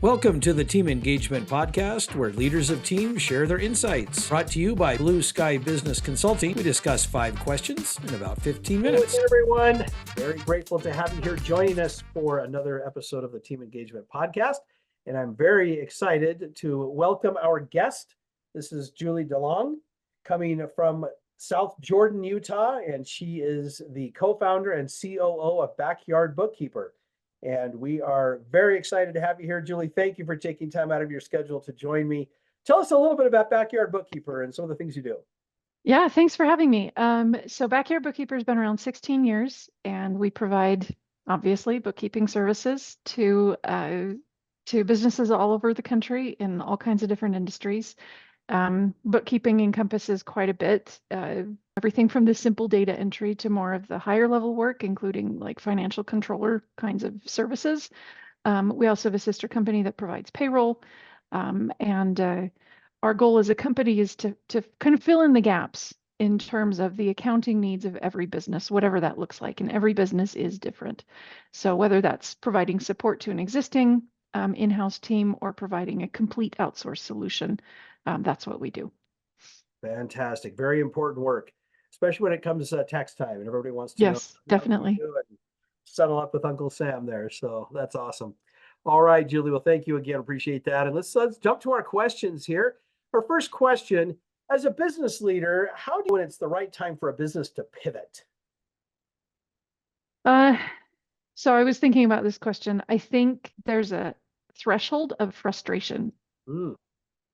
Welcome to the Team Engagement Podcast, where leaders of teams share their insights. Brought to you by Blue Sky Business Consulting. We discuss 5 questions in about 15 minutes. Hello, everyone. Very grateful to have you here joining us for another episode of the Team Engagement Podcast. And I'm very excited to welcome our guest. This is Julie Delong, coming from South Jordan, Utah, and she is the co-founder and COO of Backyard Bookkeeper. And we are very excited to have you here, Julie. Thank you for taking time out of your schedule to join me. Tell us a little bit about Backyard Bookkeeper and some of the things you do. Yeah, thanks for having me. So Backyard Bookkeeper has been around 16 years, and we provide, obviously, bookkeeping services to businesses all over the country in all kinds of different industries. Bookkeeping encompasses quite a bit, everything from the simple data entry to more of the higher level work, including like financial controller kinds of services. We also have a sister company that provides payroll, and our goal as a company is to kind of fill in the gaps in terms of the accounting needs of every business, whatever that looks like. And every business is different. So whether that's providing support to an existing in-house team or providing a complete outsourced solution, that's what we do. Fantastic. Very important work, especially when it comes to tax time and everybody wants to know definitely. How you do and settle up with Uncle Sam there. So that's awesome. All right, Julie. Well, thank you again. Appreciate that. And let's jump to our questions here. Our first question, as a business leader, how do you know when it's the right time for a business to pivot? So I was thinking about this question. I think there's a threshold of frustration.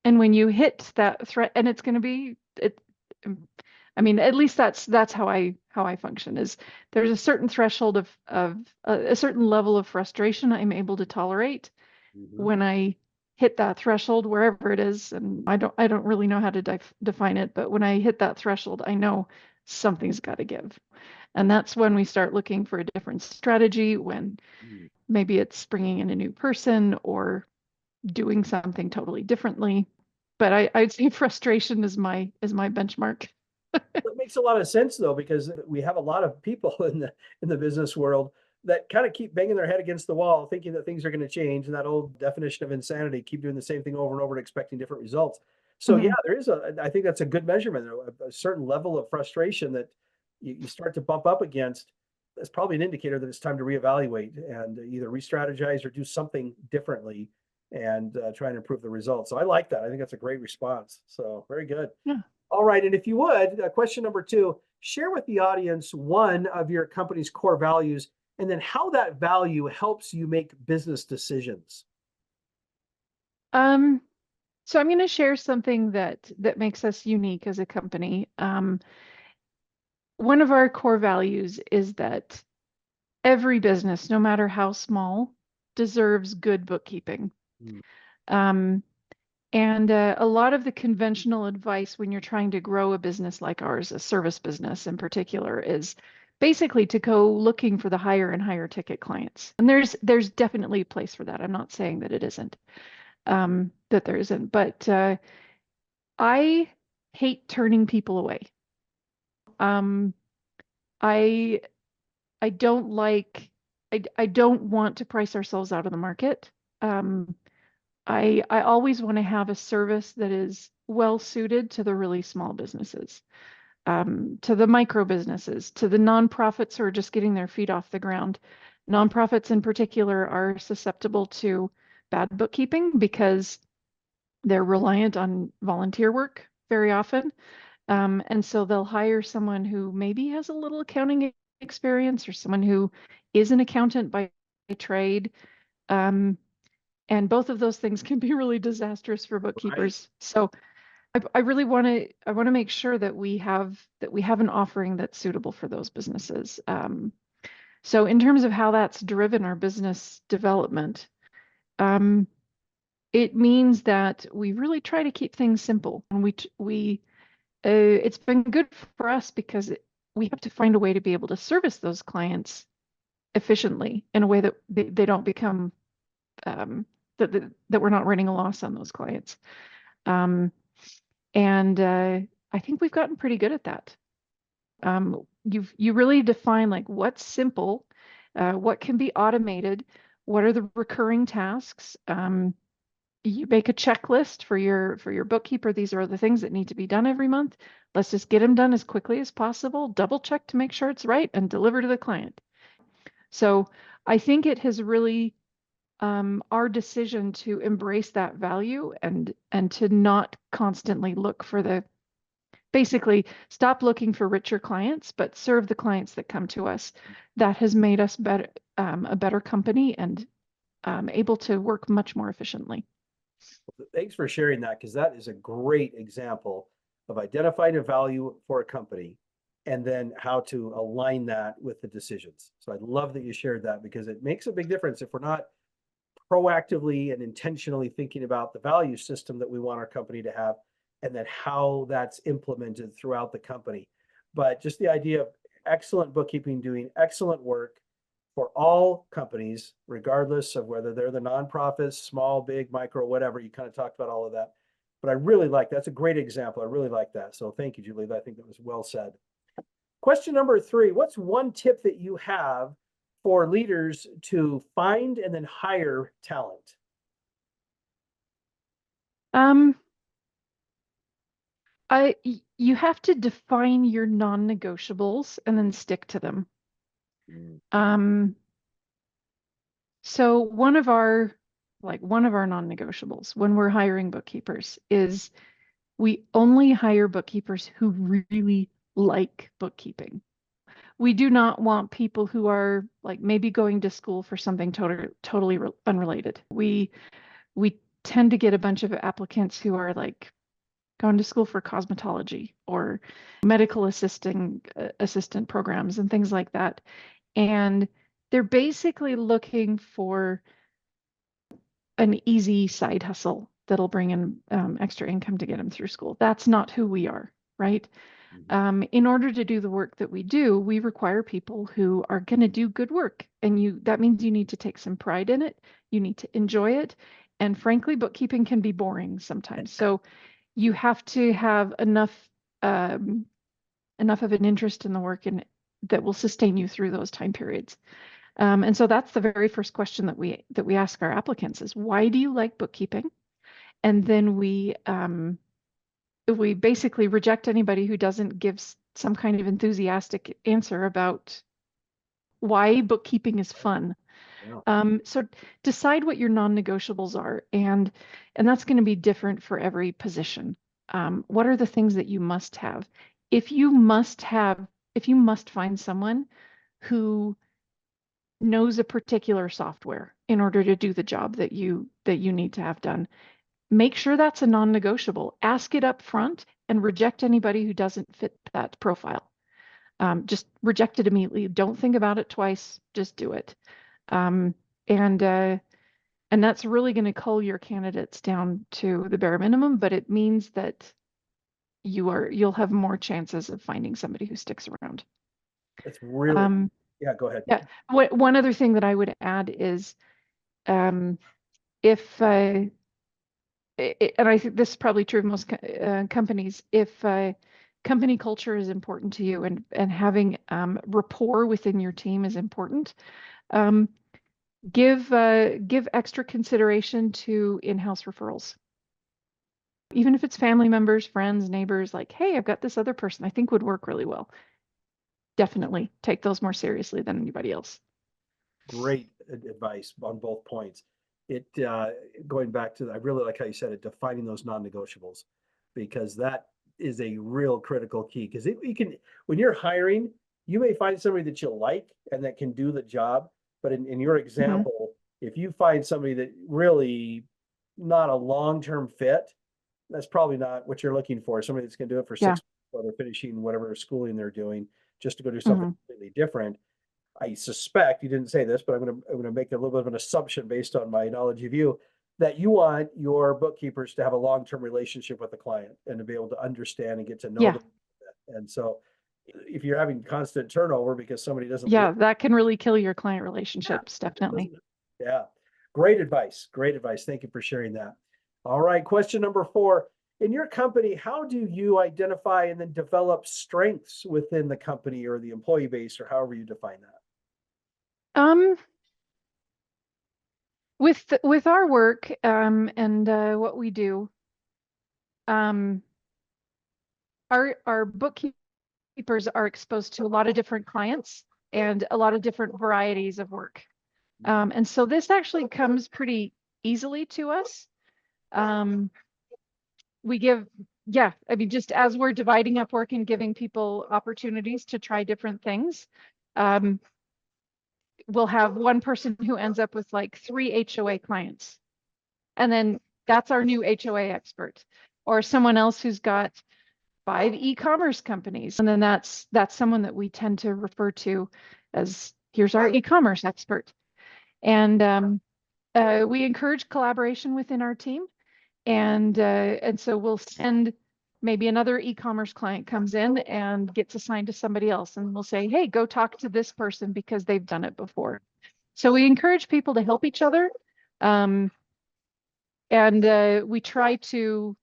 And when you hit that threat, and it's going to be, at least that's how I function, is there's a certain threshold of a certain level of frustration I'm able to tolerate when I hit that threshold, wherever it is. And I don't really know how to define it, but when I hit that threshold, I know something's got to give. And that's when we start looking for a different strategy, when maybe it's bringing in a new person or doing something totally differently. But I'd say frustration is my benchmark. That makes a lot of sense, though, because we have a lot of people in the business world that kind of keep banging their head against the wall, thinking that things are going to change. And that old definition of insanity, keep doing the same thing over and over and expecting different results. So yeah, there is I think that's a good measurement, a certain level of frustration that you start to bump up against. That's probably an indicator that it's time to reevaluate and either re-strategize or do something differently and try and improve the results. So I like that. I think that's a great response. So very good. Yeah. All right. And if you would, question number 2, share with the audience one of your company's core values and then how that value helps you make business decisions. So I'm going to share something that makes us unique as a company. One of our core values is that every business, no matter how small, deserves good bookkeeping. And a lot of the conventional advice when you're trying to grow a business like ours, a service business in particular, is basically to go looking for the higher and higher ticket clients. And there's definitely a place for that. I'm not saying that it isn't, that there isn't, but I hate turning people away. I don't like, I don't want to price ourselves out of the market. I always want to have a service that is well suited to the really small businesses, to the micro businesses, to the nonprofits who are just getting their feet off the ground. Nonprofits in particular are susceptible to bad bookkeeping because they're reliant on volunteer work very often. And so they'll hire someone who maybe has a little accounting experience or someone who is an accountant by trade. And both of those things can be really disastrous for bookkeepers. Right. So I really want to make sure that we have an offering that's suitable for those businesses. So in terms of how that's driven our business development, it means that we really try to keep things simple. And it's been good for us because we have to find a way to be able to service those clients efficiently in a way that they don't become that we're not running a loss on those clients. And I think we've gotten pretty good at that. You really define like what's simple, what can be automated, What are the recurring tasks? You make a checklist for your bookkeeper. These are the things that need to be done every month. Let's just get them done as quickly as possible, double check to make sure it's right, and deliver to the client. So I think it has really our decision to embrace that value and to not constantly look for basically stop looking for richer clients, but serve the clients that come to us. That has made us better, a better company and able to work much more efficiently. Thanks for sharing that, because that is a great example of identifying a value for a company and then how to align that with the decisions. So I love that you shared that, because it makes a big difference if we're not proactively and intentionally thinking about the value system that we want our company to have, and then how that's implemented throughout the company. But just the idea of excellent bookkeeping, doing excellent work for all companies, regardless of whether they're the nonprofits, small, big, micro, whatever. You kind of talked about all of that. But I really like that's a great example. I really like that. So thank you, Julie. I think that was well said. Question number 3, what's one tip that you have for leaders to find and then hire talent? You have to define your non-negotiables and then stick to them. So one of our non-negotiables when we're hiring bookkeepers is we only hire bookkeepers who really like bookkeeping. We do not want people who are like maybe going to school for something totally unrelated. We tend to get a bunch of applicants who are like going to school for cosmetology or medical assistant programs and things like that. And they're basically looking for an easy side hustle that'll bring in extra income to get them through school. That's not who we are, right? In order to do the work that we do, we require people who are going to do good work. And that means you need to take some pride in it. You need to enjoy it. And frankly, bookkeeping can be boring sometimes. So you have to have enough of an interest in the work and that will sustain you through those time periods. And so that's the very first question that we ask our applicants is, why do you like bookkeeping? And then we basically reject anybody who doesn't give some kind of enthusiastic answer about why bookkeeping is fun. Yeah. So decide what your non-negotiables are, and that's going to be different for every position. What are the things that you must have? If you must find someone who knows a particular software in order to do the job that you need to have done, make sure that's a non-negotiable. Ask it up front and reject anybody who doesn't fit that profile. Just reject it immediately. Don't think about it twice. Just do it. And that's really going to cull your candidates down to the bare minimum, but it means that you'll have more chances of finding somebody who sticks around. It's really, yeah, go ahead. Yeah. One other thing that I would add is, if and I think this is probably true of most companies, if company culture is important to you and having rapport within your team is important, give extra consideration to in-house referrals. Even if it's family members, friends, neighbors, like, hey, I've got this other person I think would work really well. Definitely take those more seriously than anybody else. Great advice on both points. Going back to, I really like how you said it, defining those non-negotiables, because that is a real critical key. Because when you're hiring, you may find somebody that you like and that can do the job. But in your example, if you find somebody that really not a long-term fit, that's probably not what you're looking for. Somebody that's going to do it for 6 months while they're finishing whatever schooling they're doing, just to go do something completely different. I suspect, you didn't say this, but I'm going to make a little bit of an assumption based on my knowledge of you, that you want your bookkeepers to have a long-term relationship with the client and to be able to understand and get to know them. And so if you're having constant turnover because somebody doesn't, that can really kill your client relationships. Definitely. Yeah. Great advice. Great advice. Thank you for sharing that. All right. Question number 4. In your company, how do you identify and then develop strengths within the company or the employee base, or however you define that? with our work and what we do, our bookkeepers are exposed to a lot of different clients and a lot of different varieties of work. And so this actually comes pretty easily to us. We give, yeah, I mean, just as we're dividing up work and giving people opportunities to try different things, we'll have one person who ends up with like 3 HOA clients. And then that's our new HOA expert, or someone else who's got 5 e-commerce companies. And then that's someone that we tend to refer to as, here's our e-commerce expert. And we encourage collaboration within our team. And so we'll send maybe another e-commerce client comes in and gets assigned to somebody else. And we'll say, hey, go talk to this person because they've done it before. So we encourage people to help each other. And we try to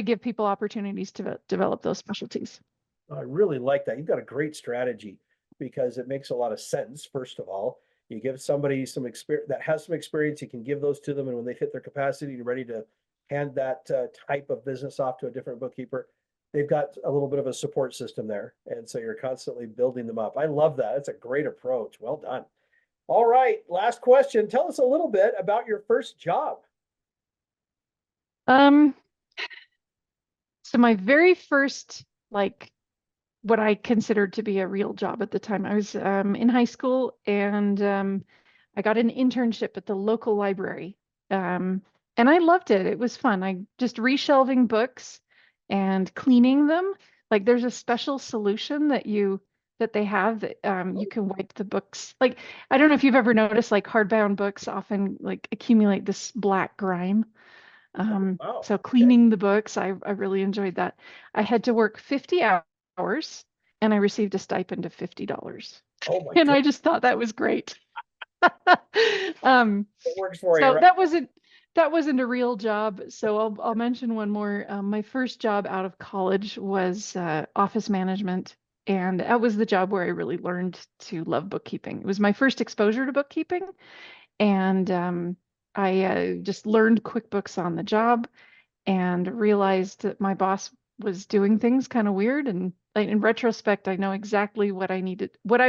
give people opportunities to develop those specialties. I really like that. You've got a great strategy because it makes a lot of sense. First of all, you give somebody some experience that has some experience, you can give those to them. And when they hit their capacity, you're ready to hand that type of business off to a different bookkeeper. They've got a little bit of a support system there. And so you're constantly building them up. I love that. That's a great approach. Well done. All right. Last question. Tell us a little bit about your first job. So my very first, like, what I considered to be a real job at the time, I was in high school, and I got an internship at the local library. And I loved it. It was fun. I just reshelving books and cleaning them. Like, there's a special solution that they have that you can wipe the books. Like, I don't know if you've ever noticed, like, hardbound books often like accumulate this black grime. So cleaning the books, I really enjoyed that. I had to work 50 hours and I received a stipend of $50. Oh my And God. I just thought that was great. It works for you, So right? that wasn't a real job. So I'll mention one more. My first job out of college was office management, and that was the job where I really learned to love bookkeeping. It was my first exposure to bookkeeping, and I just learned QuickBooks on the job and realized that my boss was doing things kind of weird. And in retrospect, I know exactly what I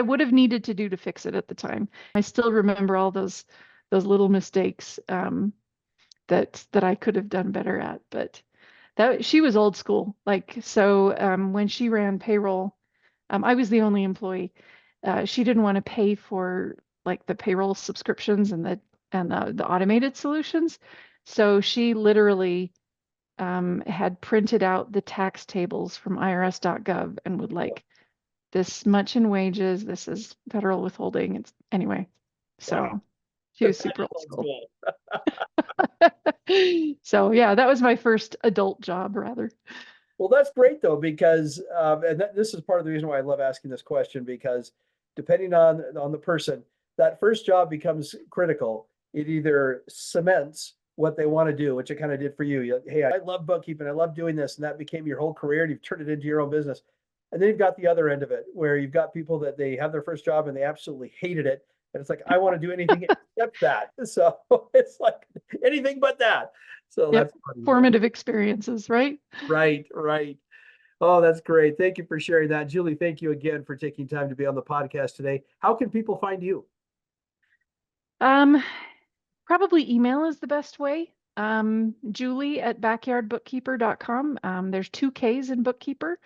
would have needed to do to fix it at the time. I still remember all those little mistakes that I could have done better at. But she was old school. Like, so when she ran payroll, I was the only employee. She didn't want to pay for like the payroll subscriptions and the automated solutions. So she literally had printed out the tax tables from irs.gov and would like, this much in wages, this is federal withholding. Anyway. So Wow. She was super old school. So yeah, that was my first adult job, rather. Well, that's great though, because this is part of the reason why I love asking this question, because depending on the person, that first job becomes critical. It either cements what they want to do, which it kind of did for you. Hey, I love bookkeeping, I love doing this, and that became your whole career, and you've turned it into your own business. And then you've got the other end of it, where you've got people that they have their first job and they absolutely hated it. And it's like, I want to do anything except that. So it's like anything but that. So Yep. that's funny. Formative experiences, right? Right. Oh, that's great. Thank you for sharing that. Julie, thank you again for taking time to be on the podcast today. How can people find you? Probably email is the best way. Julie at backyardbookkeeper.com. There's 2 Ks in bookkeeper.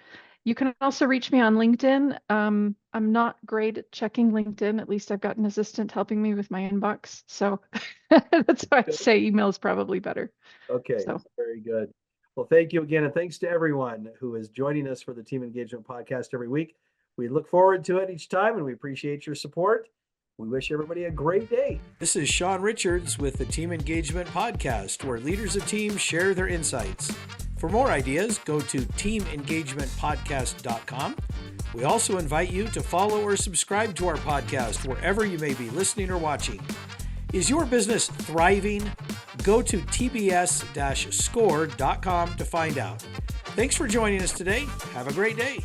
You can also reach me on LinkedIn. I'm not great at checking LinkedIn. At least I've got an assistant helping me with my inbox. So that's why I say email is probably better. Okay, So. Very good. Well, thank you again. And thanks to everyone who is joining us for the Team Engagement Podcast every week. We look forward to it each time, and we appreciate your support. We wish everybody a great day. This is Sean Richards with the Team Engagement Podcast, where leaders of teams share their insights. For more ideas, go to teamengagementpodcast.com. We also invite you to follow or subscribe to our podcast wherever you may be listening or watching. Is your business thriving? Go to tbs-score.com to find out. Thanks for joining us today. Have a great day.